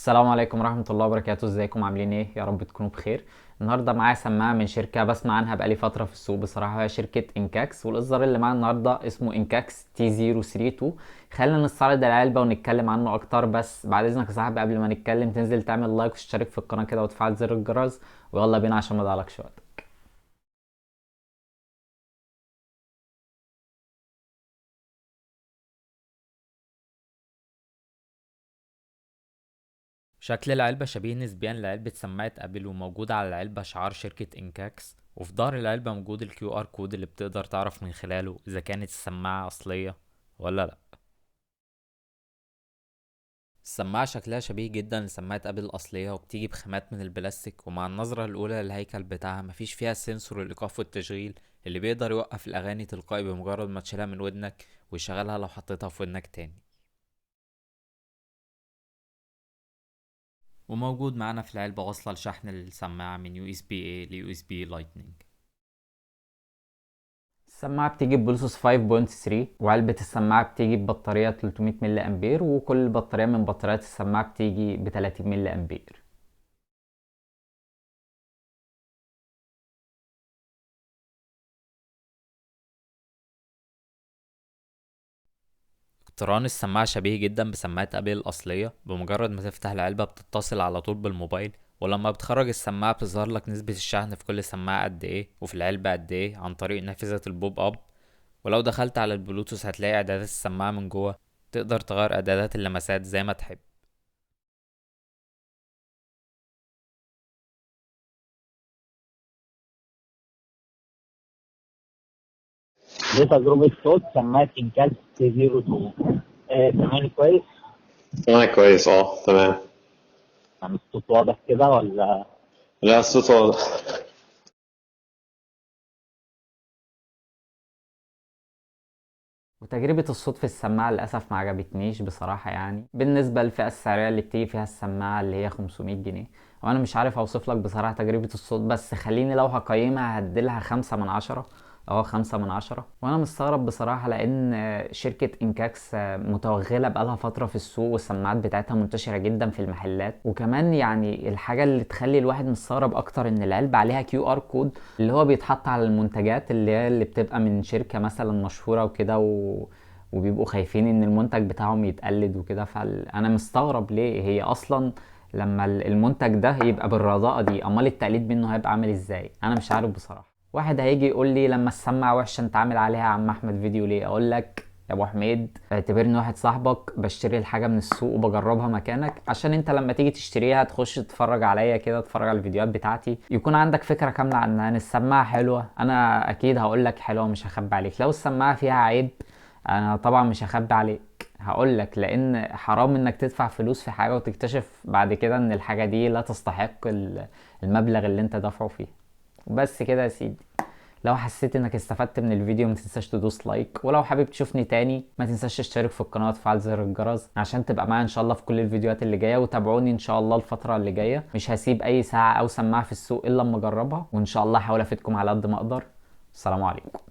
السلام عليكم ورحمة الله وبركاته. ازيكم عاملين ايه؟ يا رب تكونوا بخير. النهاردة معايا سماعة من شركة بسمع عنها بقالي فترة في السوق بصراحة، هي شركة انكاكس، والاصدار اللي معايا النهاردة اسمه انكاكس تي 032. خلينا نستعرض العلبة ونتكلم عنه اكتر، بس بعد اذنك يا صاحبي قبل ما نتكلم تنزل تعمل لايك وتشترك في القناة كده وتفعل زر الجرس، ويلا بينا عشان ما اضيعلكش وقت. شكل العلبة شبيه نسبيا لعلبة سماعة ابل، وموجود على العلبة شعار شركة انكاكس، وفي ظهر العلبة موجود الكيو ار كود اللي بتقدر تعرف من خلاله اذا كانت السماعة اصلية ولا لا. السماعة شكلها شبيه جدا لسماعة ابل الاصلية، وبتيجي بخامات من البلاستيك، ومع النظرة الاولى للهيكل بتاعها مفيش فيها سنسور الايقاف والتشغيل اللي بيقدر يوقف الاغاني تلقائي بمجرد ما تشيلها من ودنك، ويشغلها لو حطيتها في ودنك تاني. وموجود معانا في العلبة وصلة لشحن السماعة من يو اس بي A ل يو اس بي لايتنينج. السماعة بتيجي ببلوتوث 5.3، وعلبة السماعة بتيجي ببطارية 300 ملي أمبير، وكل بطارية من بطاريات السماعة بتيجي ب 30 ملي أمبير. اقتران السماعة شبيه جدا بسماعة ابل الأصلية، بمجرد ما تفتح العلبة بتتصل على طول بالموبايل، ولما بتخرج السماعة بتظهر لك نسبة الشحن في كل سماعة قد ايه وفي العلبة قد ايه عن طريق نافذة البوب اب. ولو دخلت على البلوتوث هتلاقي اعدادات السماعة من جوه، تقدر تغير اعدادات اللمسات زي ما تحب. دي تجربة صوت سماعة إنكاس سي 02. سامعني كويس؟ أنا كويس تمام. يعني الصوت واضح كده ولا؟ لا، الصوت واضح. وتجربة الصوت في السماعة للأسف ما عجبتنيش بصراحة، يعني بالنسبة للفئة السعرية اللي بتيجي فيها السماعة اللي هي 500 جنيه. وأنا مش عارف أوصف لك بصراحة تجربة الصوت، بس خليني لو هقيمها هديلها 5 من 10. اه 5 من 10. وأنا مستغرب بصراحة لأن شركة إنكاكس متوغلة بقالها فترة في السوق، والسماعات بتاعتها منتشرة جدا في المحلات. وكمان يعني الحاجة اللي تخلي الواحد مستغرب أكتر إن العلبة عليها كيو ار كود اللي هو بيتحط على المنتجات اللي بتبقى من شركة مثلا مشهورة وكده وبيبقوا خايفين ان المنتج بتاعهم يتقلد وكده. فانا مستغرب ليه هي اصلا لما المنتج ده يبقى بالرضاءة دي، امال التقليد منه هيبقى عامل ازاي؟ انا مش عارف بصراحة. واحد هيجي يقول لي لما السماعة وحشة انت عامل عليها يا عم احمد فيديو ليه؟ اقول لك يا ابو حميد اعتبرني واحد صاحبك بشتري الحاجة من السوق وبجربها مكانك، عشان انت لما تيجي تشتريها تخش تتفرج عليا كده، تتفرج على الفيديوهات بتاعتي، يكون عندك فكرة كاملة عنها. ان السماعة حلوة انا اكيد هقول لك حلوة، مش هخبي عليك. لو السماعة فيها عيب انا طبعا مش هخبي عليك، هقول لك، لان حرام انك تدفع فلوس في حاجة وتكتشف بعد كده ان الحاجة دي لا تستحق المبلغ اللي انت دافعه فيه. وبس كده يا سيدي. لو حسيت انك استفدت من الفيديو ما تنساش تدوس لايك، ولو حابب تشوفني تاني ما تنساش تشترك في القناة وتفعل زر الجرس عشان تبقى معايا ان شاء الله في كل الفيديوهات اللي جاية. وتابعوني ان شاء الله الفترة اللي جاية، مش هسيب اي ساعة او سماعة في السوق الا لما اجربها، وان شاء الله هحاول افيدكم على قد ما اقدر. السلام عليكم.